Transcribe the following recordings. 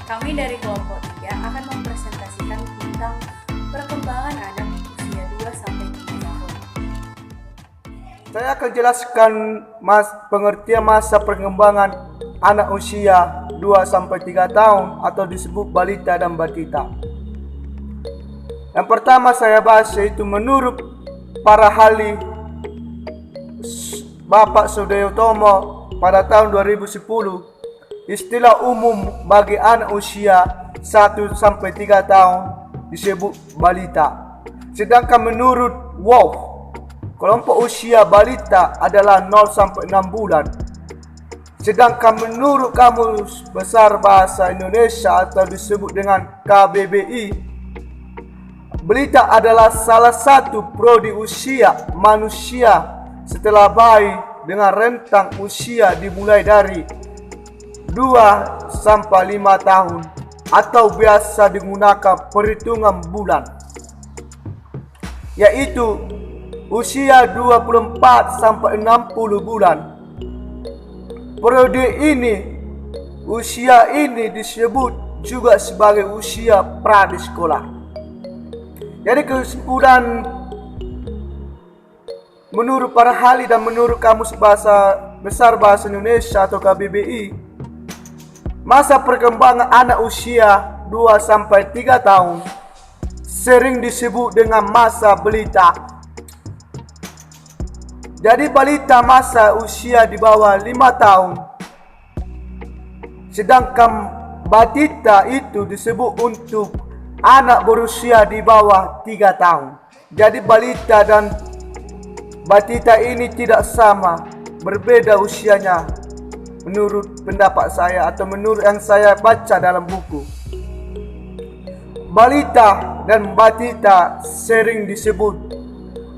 Kami dari kelompok 3 akan mempresentasikan tentang perkembangan anak usia 2 sampai 3 tahun. Saya akan jelaskan pengertian masa perkembangan anak usia 2 sampai 3 tahun atau disebut balita dan batita. Yang pertama saya bahas yaitu menurut para ahli Bapak Sudeyotomo pada tahun 2010, istilah umum bagi anak usia 1 sampai 3 tahun disebut balita. Sedangkan menurut WOW, kelompok usia balita adalah 0 sampai 6 bulan. Sedangkan menurut Kamus Besar Bahasa Indonesia atau disebut dengan KBBI, balita adalah salah satu prodi usia manusia setelah bayi dengan rentang usia dimulai dari 2 sampai 5 tahun atau biasa digunakan perhitungan bulan, yaitu usia 24 sampai 60 bulan. Periode ini, usia ini disebut juga sebagai usia prasekolah. Jadi kesimpulan menurut para ahli dan menurut Kamus Besar Bahasa Indonesia atau KBBI, masa perkembangan anak usia 2 sampai 3 tahun sering disebut dengan masa balita. Jadi balita masa usia di bawah 5 tahun. Sedangkan batita itu disebut untuk anak berusia di bawah 3 tahun. Jadi balita dan batita ini tidak sama, berbeda usianya menurut pendapat saya atau menurut yang saya baca dalam buku. Balita dan batita sering disebut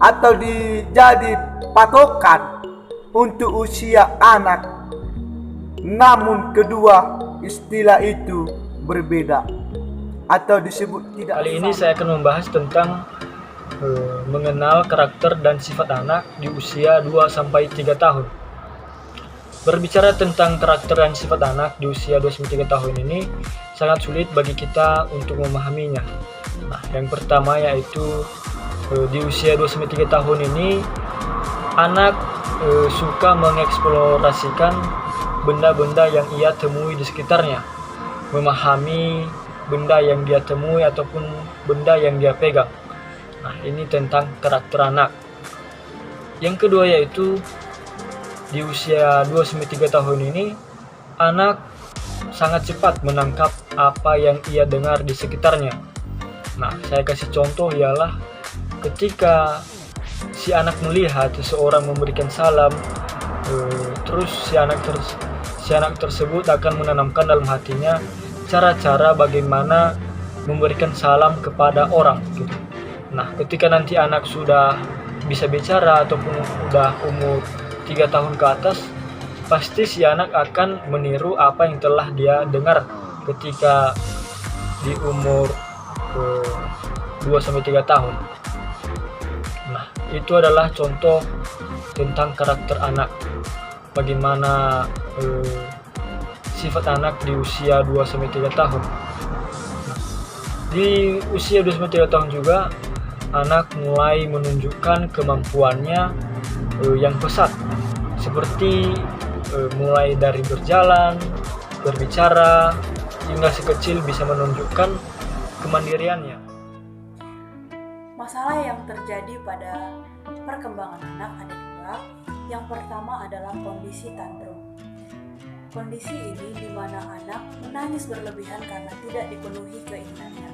atau dijadi patokan untuk usia anak. Namun kedua istilah itu berbeda atau disebut tidak Kali sama. ini saya akan membahas tentang mengenal karakter dan sifat anak di usia 2 sampai 3 tahun. Berbicara tentang karakter dan sifat anak di usia 2 sampai 3 tahun ini sangat sulit bagi kita untuk memahaminya. Nah, yang pertama yaitu di usia 2 sampai 3 tahun ini anak suka mengeksplorasikan benda-benda yang ia temui di sekitarnya, memahami benda yang dia temui ataupun benda yang dia pegang. Nah, ini tentang karakter anak. Yang kedua yaitu di usia 2-3 tahun ini anak sangat cepat menangkap apa yang ia dengar di sekitarnya. Nah, saya kasih contoh ialah ketika si anak melihat seseorang memberikan salam, terus si anak tersebut akan menanamkan dalam hatinya cara-cara bagaimana memberikan salam kepada orang gitu. Nah, ketika nanti anak sudah bisa bicara ataupun sudah umur 3 tahun ke atas, pasti si anak akan meniru apa yang telah dia dengar ketika di umur 2-3 tahun. Nah, itu adalah contoh tentang karakter anak. Bagaimana sifat anak di usia 2-3 tahun. Nah, di usia 2-3 tahun juga anak mulai menunjukkan kemampuannya yang pesat, seperti mulai dari berjalan, berbicara, hingga si kecil bisa menunjukkan kemandiriannya. Masalah yang terjadi pada perkembangan anak ada dua. Yang pertama adalah kondisi tantrum. Kondisi ini di mana anak menangis berlebihan karena tidak dipenuhi keinginannya.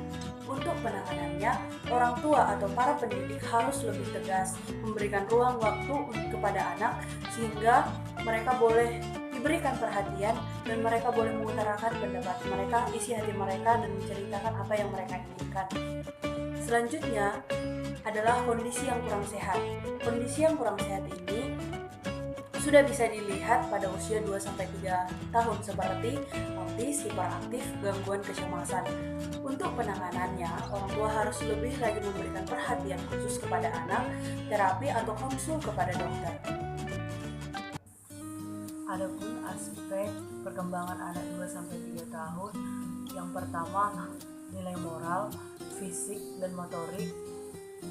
Untuk penanganannya, orang tua atau para pendidik harus lebih tegas, memberikan ruang waktu kepada anak sehingga mereka boleh diberikan perhatian dan mereka boleh mengutarakan pendapat mereka, isi hati mereka, dan menceritakan apa yang mereka inginkan. Selanjutnya adalah kondisi yang kurang sehat. Kondisi yang kurang sehat ini sudah bisa dilihat pada usia 2-3 tahun seperti autis, hiperaktif, gangguan kecemasan. Untuk penanganannya, orang tua harus lebih lagi memberikan perhatian khusus kepada anak, terapi atau konsul kepada dokter. Adapun aspek perkembangan anak 2-3 tahun Yang pertama, nilai moral, fisik dan motorik,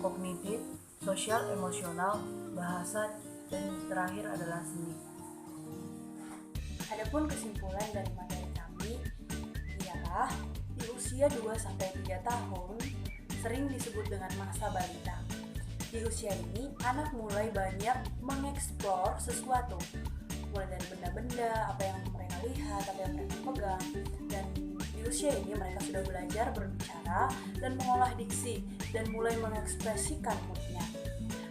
kognitif, sosial, emosional, bahasa, dan terakhir adalah seni. Adapun kesimpulan dari materi kami ialah di usia 2-3 tahun sering disebut dengan masa balita. Di usia ini, anak mulai banyak mengeksplor sesuatu, mulai dari benda-benda, apa yang mereka lihat, apa yang mereka pegang, dan di usia ini mereka sudah belajar berbicara dan mengolah diksi dan mulai mengekspresikan moodnya.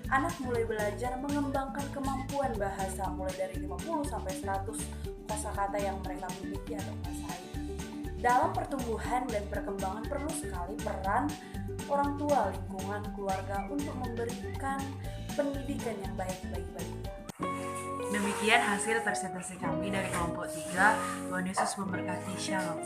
Anak mulai belajar mengembangkan kemampuan bahasa mulai dari 50-100 kosakata yang mereka miliki atau kuasai. Dalam pertumbuhan dan perkembangan perlu sekali peran orang tua, lingkungan, keluarga untuk memberikan pendidikan yang baik bagi balita. Demikian hasil presentasi kami dari kelompok 3. Tuhan Yesus memberkati. Shalom.